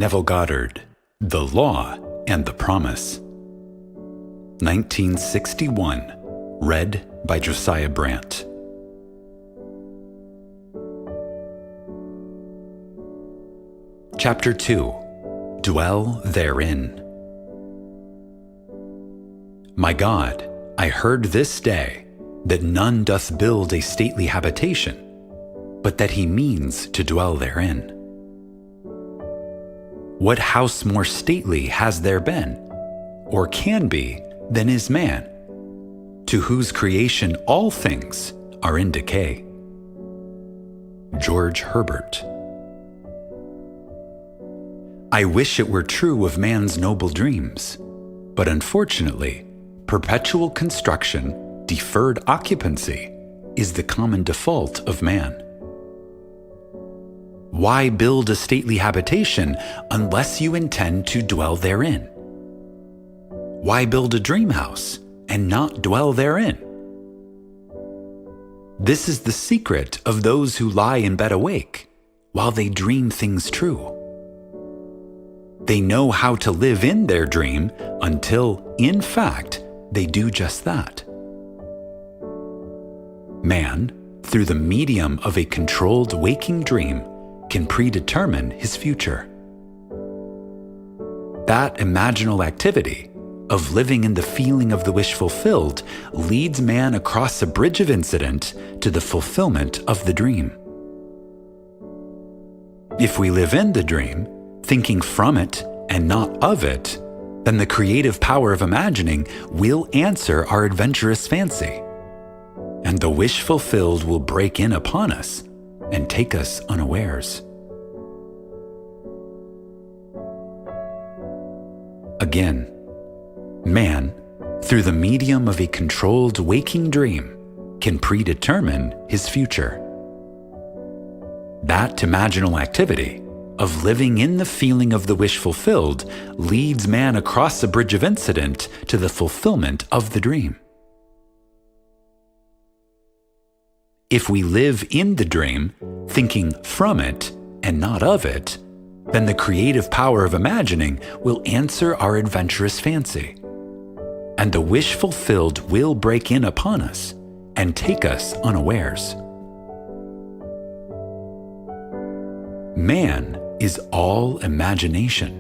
Neville Goddard, The Law and the Promise. 1961. Read by Josiah Brandt. Chapter 2. Dwell Therein. My God, I heard this day that none doth build a stately habitation, but that he means to dwell therein. What house more stately has there been, or can be, than is man, to whose creation all things are in decay? George Herbert. I wish it were true of man's noble dreams, but unfortunately, perpetual construction, deferred occupancy, is the common default of man. Why build a stately habitation unless you intend to dwell therein? Why build a dream house and not dwell therein? This is the secret of those who lie in bed awake while they dream things true. They know how to live in their dream until, in fact, they do just that. Man, through the medium of a controlled waking dream, can predetermine his future. That imaginal activity of living in the feeling of the wish fulfilled leads man across a bridge of incident to the fulfillment of the dream. If we live in the dream, thinking from it and not of it, then the creative power of imagining will answer our adventurous fancy, and the wish fulfilled will break in upon us and take us unawares. Again, man, through the medium of a controlled waking dream, can predetermine his future. That imaginal activity of living in the feeling of the wish fulfilled leads man across a bridge of incident to the fulfillment of the dream. If we live in the dream, thinking from it and not of it, then the creative power of imagining will answer our adventurous fancy, and the wish fulfilled will break in upon us and take us unawares. Man is all imagination.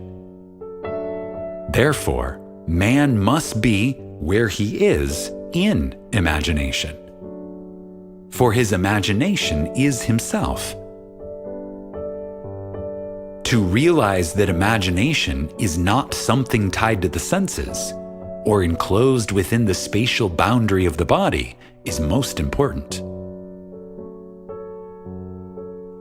Therefore, man must be where he is in imagination, for his imagination is himself. To realize that imagination is not something tied to the senses or enclosed within the spatial boundary of the body is most important.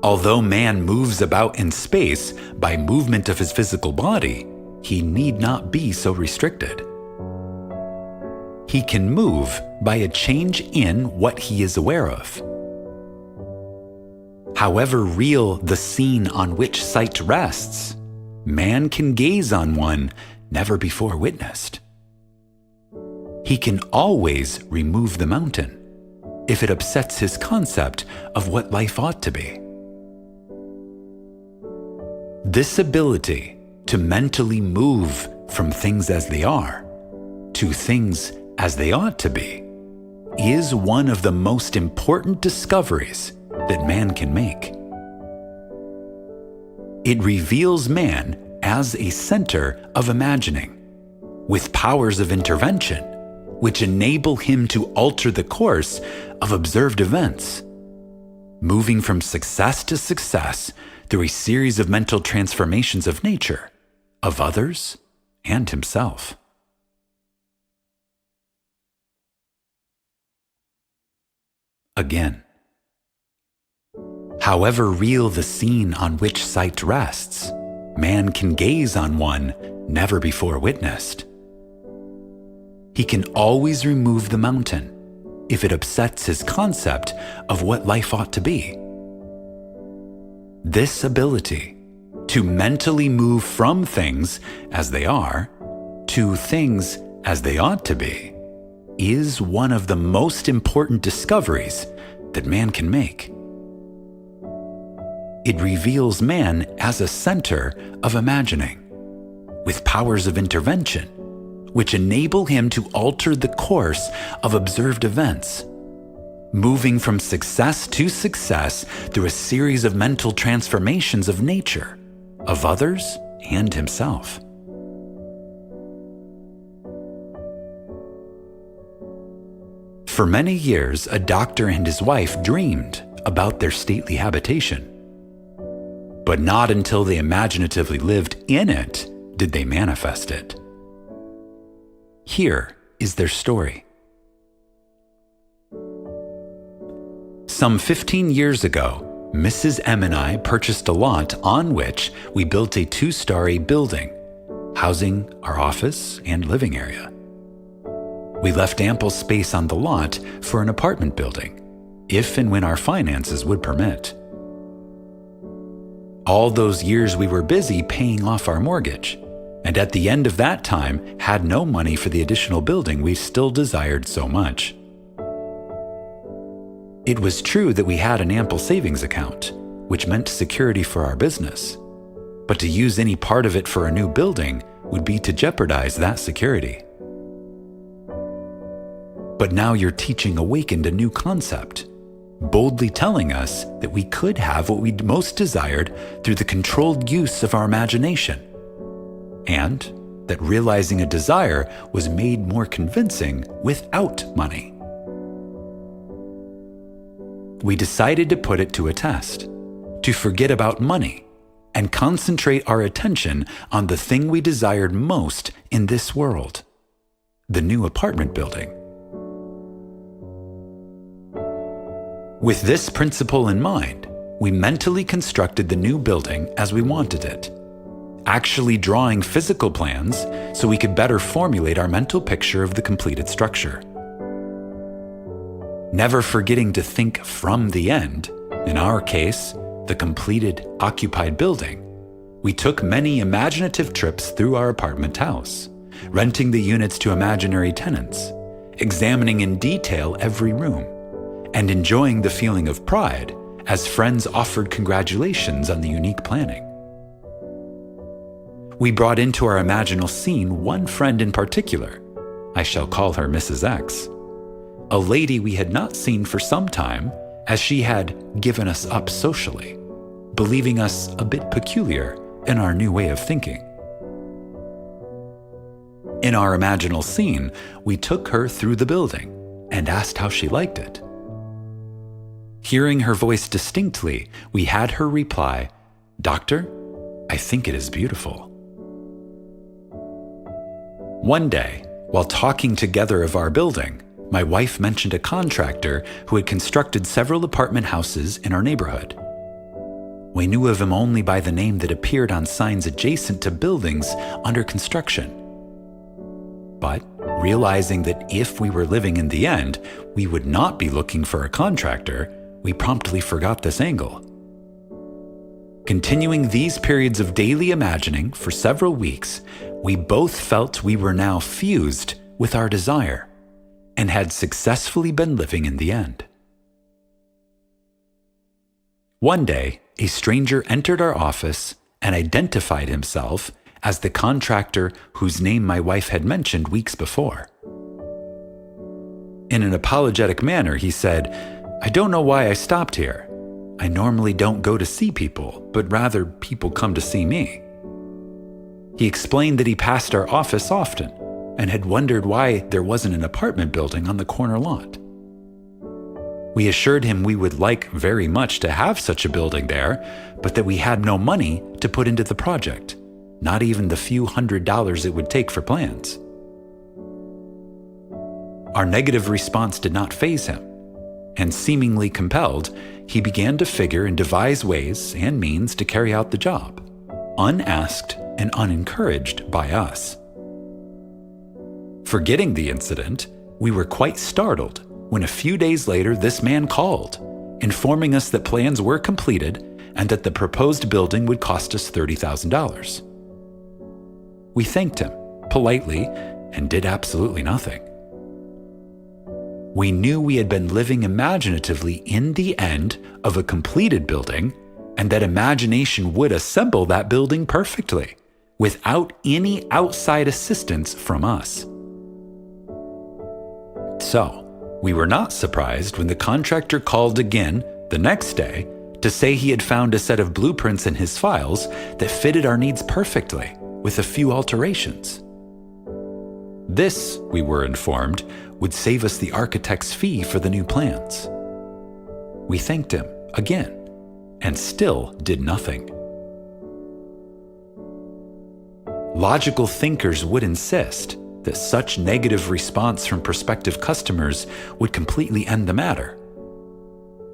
Although man moves about in space by movement of his physical body, he need not be so restricted. He can move by a change in what he is aware of. However real the scene on which sight rests, man can gaze on one never before witnessed. He can always remove the mountain if it upsets his concept of what life ought to be. This ability to mentally move from things as they are to things as they ought to be is one of the most important discoveries that man can make. It reveals man as a center of imagining, with powers of intervention, which enable him to alter the course of observed events, moving from success to success through a series of mental transformations of nature, of others, and himself. Again, however real the scene on which sight rests, man can gaze on one never before witnessed. He can always remove the mountain if it upsets his concept of what life ought to be. This ability to mentally move from things as they are to things as they ought to be is one of the most important discoveries that man can make. It reveals man as a center of imagining, with powers of intervention, which enable him to alter the course of observed events, moving from success to success through a series of mental transformations of nature, of others, and himself. For many years, a doctor and his wife dreamed about their stately habitation. But not until they imaginatively lived in it did they manifest it. Here is their story. Some 15 years ago, Mrs. M and I purchased a lot on which we built a 2-story building, housing our office and living area. We left ample space on the lot for an apartment building, if and when our finances would permit. All those years we were busy paying off our mortgage, and at the end of that time had no money for the additional building we still desired so much. It was true that we had an ample savings account, which meant security for our business, but to use any part of it for a new building would be to jeopardize that security. But now your teaching awakened a new concept, boldly telling us that we could have what we most desired through the controlled use of our imagination, and that realizing a desire was made more convincing without money. We decided to put it to a test, to forget about money and concentrate our attention on the thing we desired most in this world, the new apartment building. With this principle in mind, we mentally constructed the new building as we wanted it, actually drawing physical plans so we could better formulate our mental picture of the completed structure. Never forgetting to think from the end, in our case, the completed, occupied building, we took many imaginative trips through our apartment house, renting the units to imaginary tenants, examining in detail every room, and enjoying the feeling of pride as friends offered congratulations on the unique planning. We brought into our imaginal scene one friend in particular. I shall call her Mrs. X, a lady we had not seen for some time, as she had given us up socially, believing us a bit peculiar in our new way of thinking. In our imaginal scene, we took her through the building and asked how she liked it. Hearing her voice distinctly, we had her reply, "Doctor, I think it is beautiful." One day, while talking together of our building, my wife mentioned a contractor who had constructed several apartment houses in our neighborhood. We knew of him only by the name that appeared on signs adjacent to buildings under construction. But realizing that if we were living in the end, we would not be looking for a contractor, we promptly forgot this angle. Continuing these periods of daily imagining for several weeks, we both felt we were now fused with our desire and had successfully been living in the end. One day, a stranger entered our office and identified himself as the contractor whose name my wife had mentioned weeks before. In an apologetic manner, he said, "I don't know why I stopped here. I normally don't go to see people, but rather people come to see me." He explained that he passed our office often and had wondered why there wasn't an apartment building on the corner lot. We assured him we would like very much to have such a building there, but that we had no money to put into the project, not even the few $100s it would take for plans. Our negative response did not faze him, and seemingly compelled, he began to figure and devise ways and means to carry out the job, unasked and unencouraged by us. Forgetting the incident, we were quite startled when a few days later this man called, informing us that plans were completed and that the proposed building would cost us $30,000. We thanked him politely and did absolutely nothing. We knew we had been living imaginatively in the end of a completed building and that imagination would assemble that building perfectly, without any outside assistance from us. So, we were not surprised when the contractor called again the next day to say he had found a set of blueprints in his files that fitted our needs perfectly, with a few alterations. This, we were informed, would save us the architect's fee for the new plans. We thanked him again, and still did nothing. Logical thinkers would insist that such negative response from prospective customers would completely end the matter.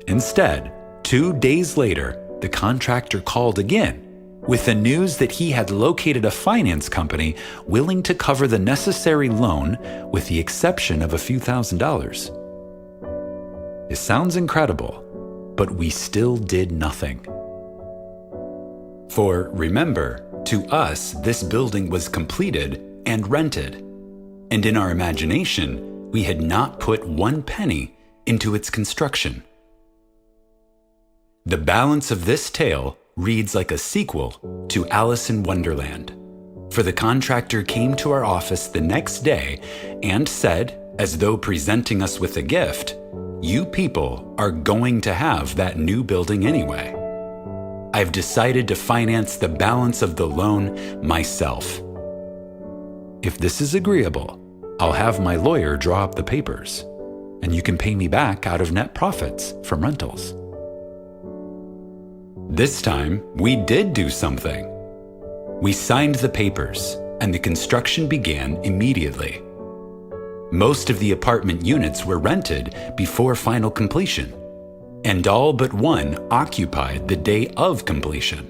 Instead, 2 days later, the contractor called again with the news that he had located a finance company willing to cover the necessary loan with the exception of a few $1,000s. It sounds incredible, but we still did nothing. For remember, to us, this building was completed and rented, and in our imagination, we had not put 1 penny into its construction. The balance of this tale reads like a sequel to Alice in Wonderland, for the contractor came to our office the next day and said, as though presenting us with a gift, "You people are going to have that new building anyway. I've decided to finance the balance of the loan myself. If this is agreeable, I'll have my lawyer draw up the papers, and you can pay me back out of net profits from rentals." This time, we did do something. We signed the papers, and the construction began immediately. Most of the apartment units were rented before final completion, and all but one occupied the day of completion.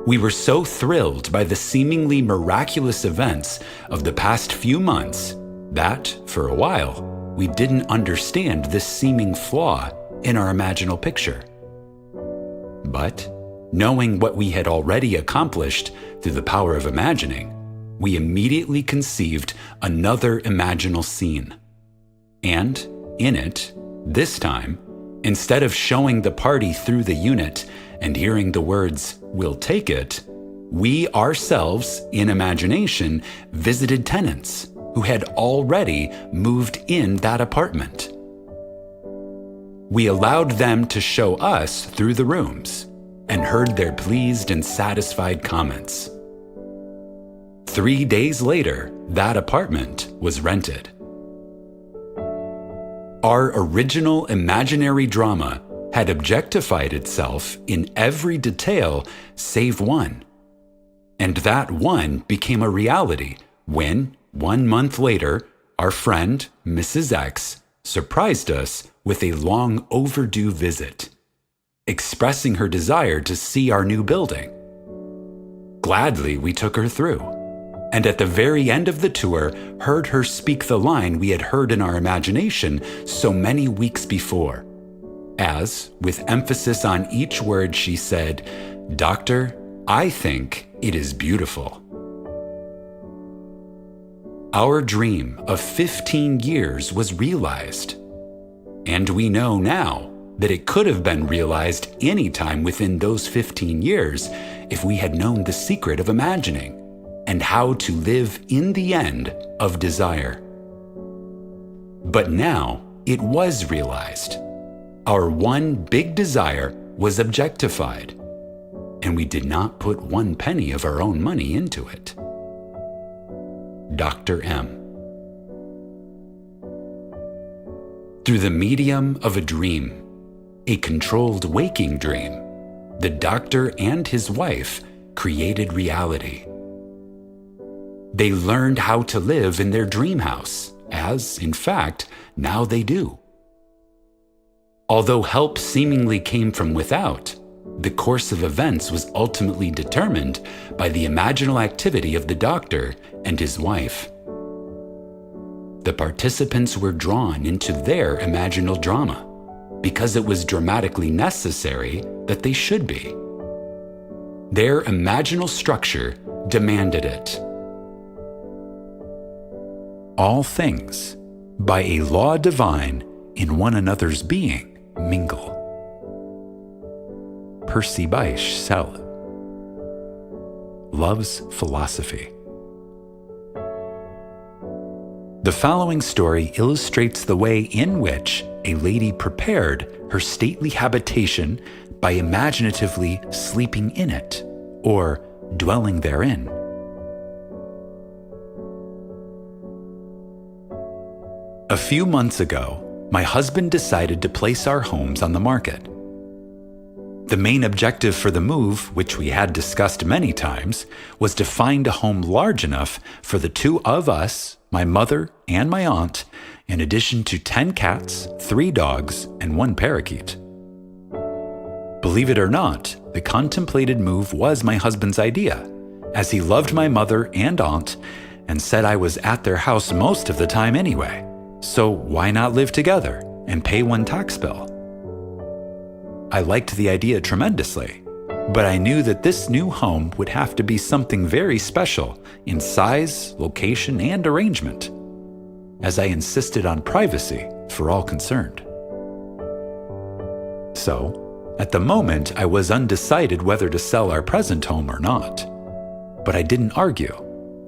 We were so thrilled by the seemingly miraculous events of the past few months that, for a while, we didn't understand this seeming flaw in our imaginal picture. But, knowing what we had already accomplished through the power of imagining, we immediately conceived another imaginal scene. And, in it, this time, instead of showing the party through the unit and hearing the words, "We'll take it," we ourselves, in imagination, visited tenants who had already moved in that apartment. We allowed them to show us through the rooms and heard their pleased and satisfied comments. 3 days later, that apartment was rented. Our original imaginary drama had objectified itself in every detail save one. And that one became a reality when, 1 month later, our friend, Mrs. X, surprised us with a long overdue visit, expressing her desire to see our new building. Gladly, we took her through, and at the very end of the tour, heard her speak the line we had heard in our imagination so many weeks before, as, with emphasis on each word, she said, "Doctor, I think it is beautiful." Our dream of 15 years was realized, and we know now that it could have been realized any time within those 15 years if we had known the secret of imagining and how to live in the end of desire. But now it was realized. Our one big desire was objectified, and we did not put 1 penny of our own money into it. Dr. M. Through the medium of a dream, a controlled waking dream, the doctor and his wife created reality. They learned how to live in their dream house, as, in fact, now they do. Although help seemingly came from without, the course of events was ultimately determined by the imaginal activity of the doctor and his wife. The participants were drawn into their imaginal drama because it was dramatically necessary that they should be. Their imaginal structure demanded it. All things, by a law divine, in one another's being mingle. Percy Bysshe Shelley. Love's Philosophy. The following story illustrates the way in which a lady prepared her stately habitation by imaginatively sleeping in it, or dwelling therein. A few months ago, my husband decided to place our homes on the market. The main objective for the move, which we had discussed many times, was to find a home large enough for the two of us, my mother and my aunt, in addition to 10 cats, 3 dogs, and 1 parakeet. Believe it or not, the contemplated move was my husband's idea, as he loved my mother and aunt and said I was at their house most of the time anyway, so why not live together and pay one tax bill? I liked the idea tremendously, but I knew that this new home would have to be something very special in size, location, and arrangement, as I insisted on privacy for all concerned. So, at the moment, I was undecided whether to sell our present home or not. But I didn't argue,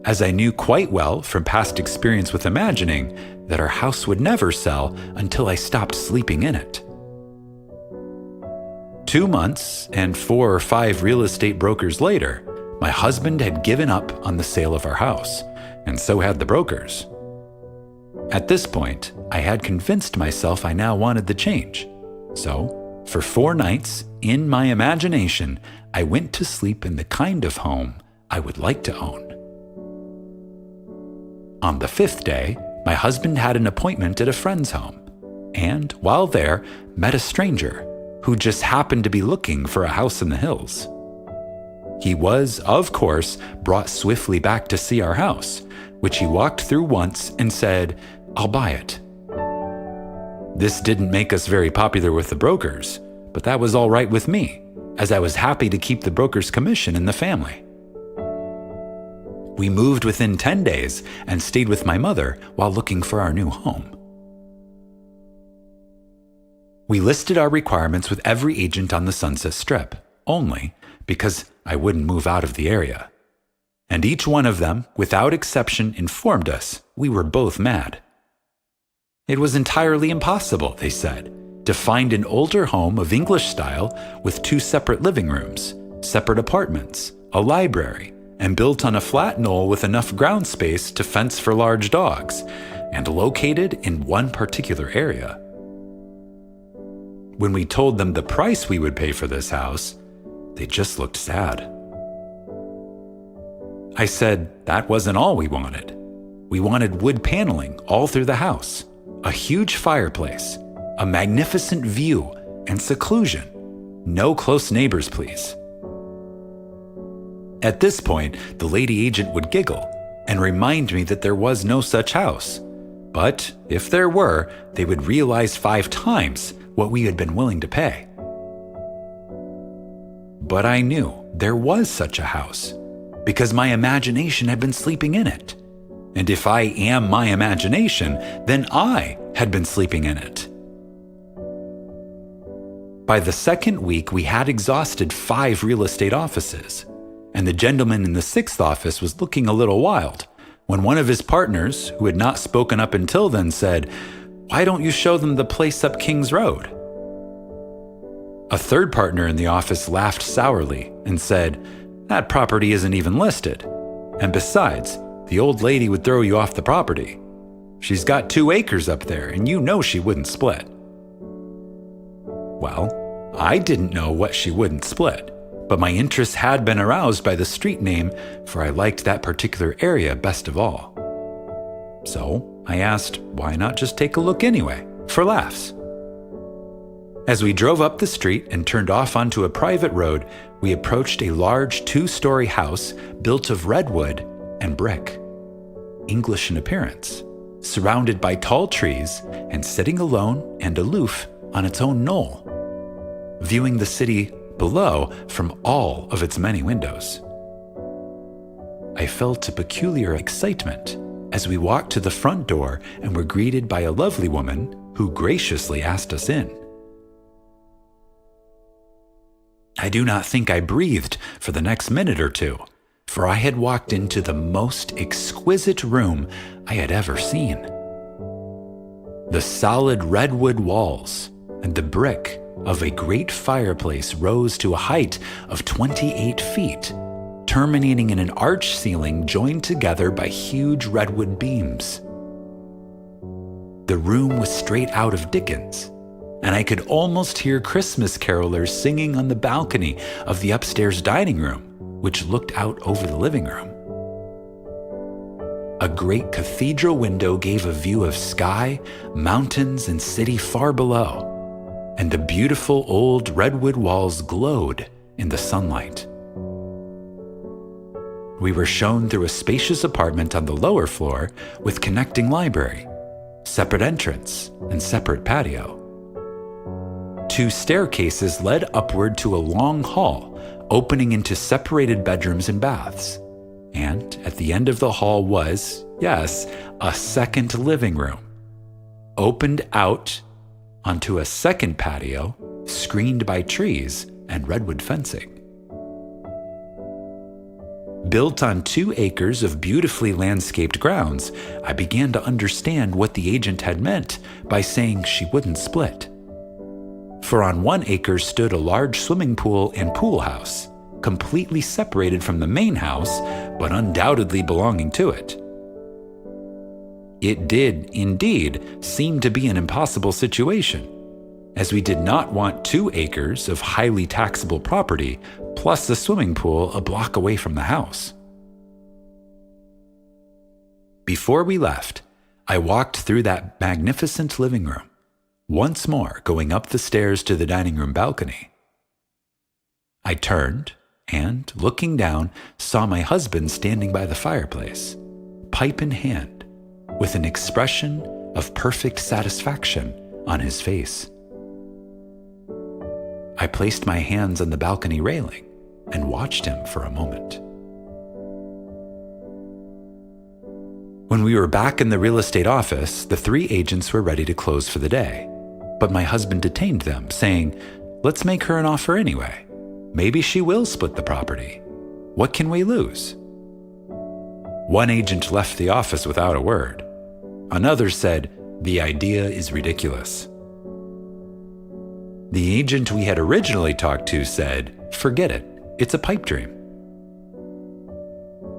as I knew quite well from past experience with imagining that our house would never sell until I stopped sleeping in it. 2 months and 4 or 5 real estate brokers later, my husband had given up on the sale of our house, and so had the brokers. At this point, I had convinced myself I now wanted the change. So, for 4 nights, in my imagination, I went to sleep in the kind of home I would like to own. On the 5th day, my husband had an appointment at a friend's home, and while there, met a stranger who just happened to be looking for a house in the hills. He was, of course, brought swiftly back to see our house, which he walked through once and said, "I'll buy it." This didn't make us very popular with the brokers, but that was all right with me, as I was happy to keep the broker's commission in the family. We moved within 10 days and stayed with my mother while looking for our new home. We listed our requirements with every agent on the Sunset Strip, only because I wouldn't move out of the area. And each one of them, without exception, informed us we were both mad. It was entirely impossible, they said, to find an older home of English style with 2 separate living rooms, separate apartments, a library, and built on a flat knoll with enough ground space to fence for large dogs, and located in one particular area. When we told them the price we would pay for this house, they just looked sad. I said that wasn't all we wanted. We wanted wood paneling all through the house, a huge fireplace, a magnificent view, and seclusion. No close neighbors, please. At this point, the lady agent would giggle and remind me that there was no such house. But if there were, they would realize 5 times what we had been willing to pay. But I knew there was such a house, because my imagination had been sleeping in it. And if I am my imagination, then I had been sleeping in it. By the 2nd week, we had exhausted 5 real estate offices, and the gentleman in the 6th office was looking a little wild when one of his partners, who had not spoken up until then, said, "Why don't you show them the place up Kings Road?" A third partner in the office laughed sourly and said, "That property isn't even listed. And besides, the old lady would throw you off the property. She's got 2 acres up there, and you know she wouldn't split." Well, I didn't know what she wouldn't split, but my interest had been aroused by the street name, for I liked that particular area best of all. So I asked, why not just take a look anyway, for laughs? As we drove up the street and turned off onto a private road, we approached a large 2-story house built of redwood and brick, English in appearance, surrounded by tall trees and sitting alone and aloof on its own knoll, viewing the city below from all of its many windows. I felt a peculiar excitement as we walked to the front door and were greeted by a lovely woman who graciously asked us in. I do not think I breathed for the next minute or two, for I had walked into the most exquisite room I had ever seen. The solid redwood walls and the brick of a great fireplace rose to a height of 28 feet, terminating in an arch ceiling joined together by huge redwood beams. The room was straight out of Dickens, and I could almost hear Christmas carolers singing on the balcony of the upstairs dining room, which looked out over the living room. A great cathedral window gave a view of sky, mountains, and city far below, and the beautiful old redwood walls glowed in the sunlight. We were shown through a spacious apartment on the lower floor with connecting library, separate entrance, and separate patio. 2 staircases led upward to a long hall, opening into separated bedrooms and baths. And at the end of the hall was, yes, a second living room, opened out onto a second patio screened by trees and redwood fencing. Built on 2 acres of beautifully landscaped grounds, I began to understand what the agent had meant by saying she wouldn't split. For on 1 acre stood a large swimming pool and pool house, completely separated from the main house, but undoubtedly belonging to it. It did, indeed, seem to be an impossible situation, as we did not want 2 acres of highly taxable property plus a swimming pool a block away from the house. Before we left, I walked through that magnificent living room, once more going up the stairs to the dining room balcony. I turned and, looking down, saw my husband standing by the fireplace, pipe in hand, with an expression of perfect satisfaction on his face. I placed my hands on the balcony railing and watched him for a moment. When we were back in the real estate office, the 3 agents were ready to close for the day, but my husband detained them, saying, "Let's make her an offer anyway. Maybe she will split the property. What can we lose?" One agent left the office without a word. Another said, "The idea is ridiculous." The agent we had originally talked to said, "Forget it. It's a pipe dream."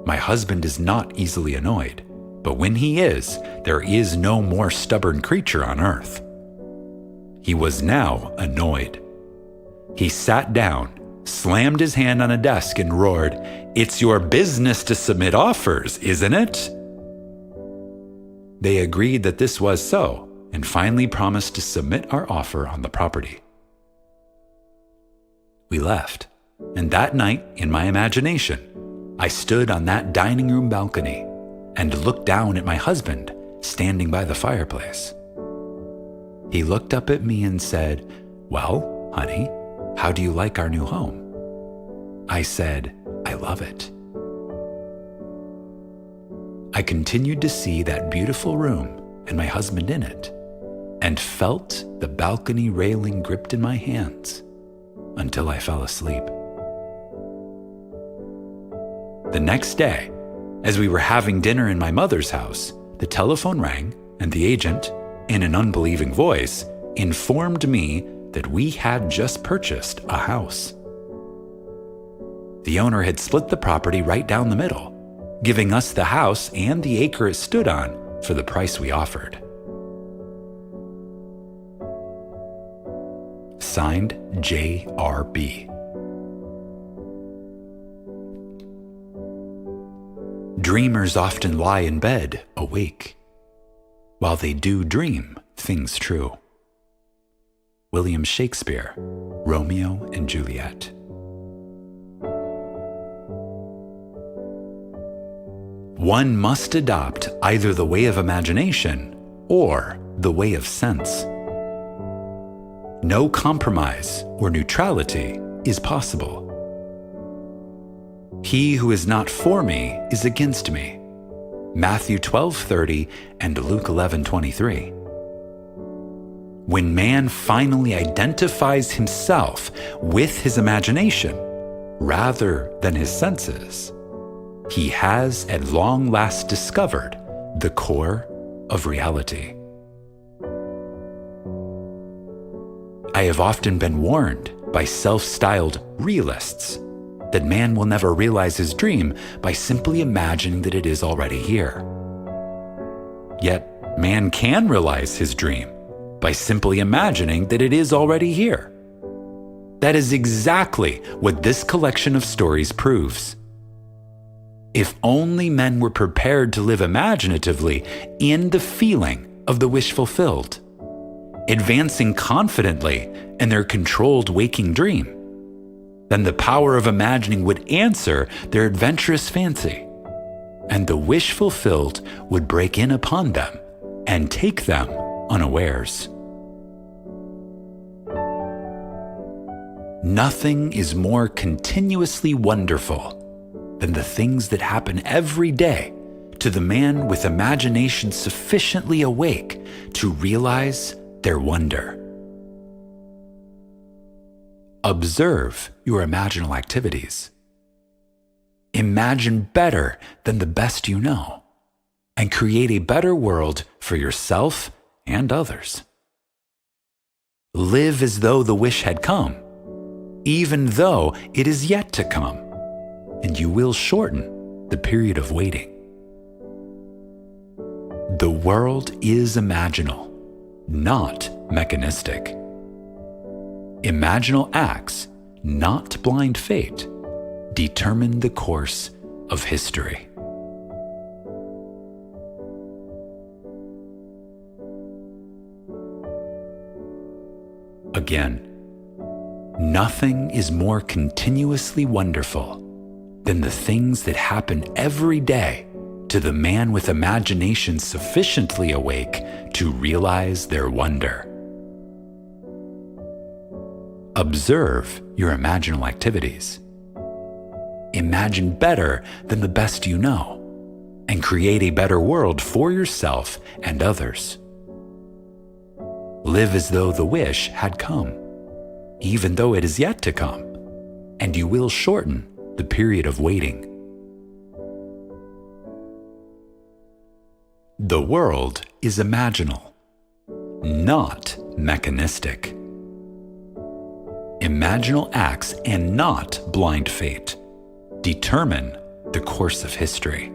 My husband is not easily annoyed, but when he is, there is no more stubborn creature on earth. He was now annoyed. He sat down, slammed his hand on a desk, and roared, "It's your business to submit offers, isn't it?" They agreed that this was so, and finally promised to submit our offer on the property. We left, and that night, in my imagination, I stood on that dining room balcony and looked down at my husband standing by the fireplace. He looked up at me and said, "Well, honey, how do you like our new home?" I said, "I love it." I continued to see that beautiful room and my husband in it, and felt the balcony railing gripped in my hands until I fell asleep. The next day, as we were having dinner in my mother's house, the telephone rang and the agent, in an unbelieving voice, informed me that we had just purchased a house. The owner had split the property right down the middle, giving us the house and the acre it stood on for the price we offered. Signed, J.R.B. Dreamers often lie in bed, awake, while they do dream things true. William Shakespeare, Romeo and Juliet. One must adopt either the way of imagination or the way of sense. No compromise or neutrality is possible. He who is not for me is against me. Matthew 12:30 and Luke 11:23. When man finally identifies himself with his imagination rather than his senses, he has at long last discovered the core of reality. I have often been warned by self-styled realists that man will never realize his dream by simply imagining that it is already here. Yet, man can realize his dream by simply imagining that it is already here. That is exactly what this collection of stories proves. If only men were prepared to live imaginatively in the feeling of the wish fulfilled, advancing confidently in their controlled waking dream, then the power of imagining would answer their adventurous fancy, and the wish fulfilled would break in upon them and take them unawares. Nothing is more continuously wonderful than the things that happen every day to the man with imagination sufficiently awake to realize their wonder. Observe your imaginal activities. Imagine better than the best you know, and create a better world for yourself and others. Live as though the wish had come, even though it is yet to come, and you will shorten the period of waiting. The world is imaginal, not mechanistic. Imaginal acts, not blind fate, determine the course of history. Again, nothing is more continuously wonderful than the things that happen every day to the man with imagination sufficiently awake to realize their wonder. Observe your imaginal activities. Imagine better than the best you know, and create a better world for yourself and others. Live as though the wish had come, even though it is yet to come, and you will shorten the period of waiting. The world is imaginal, not mechanistic. Imaginal acts and not blind fate determine the course of history.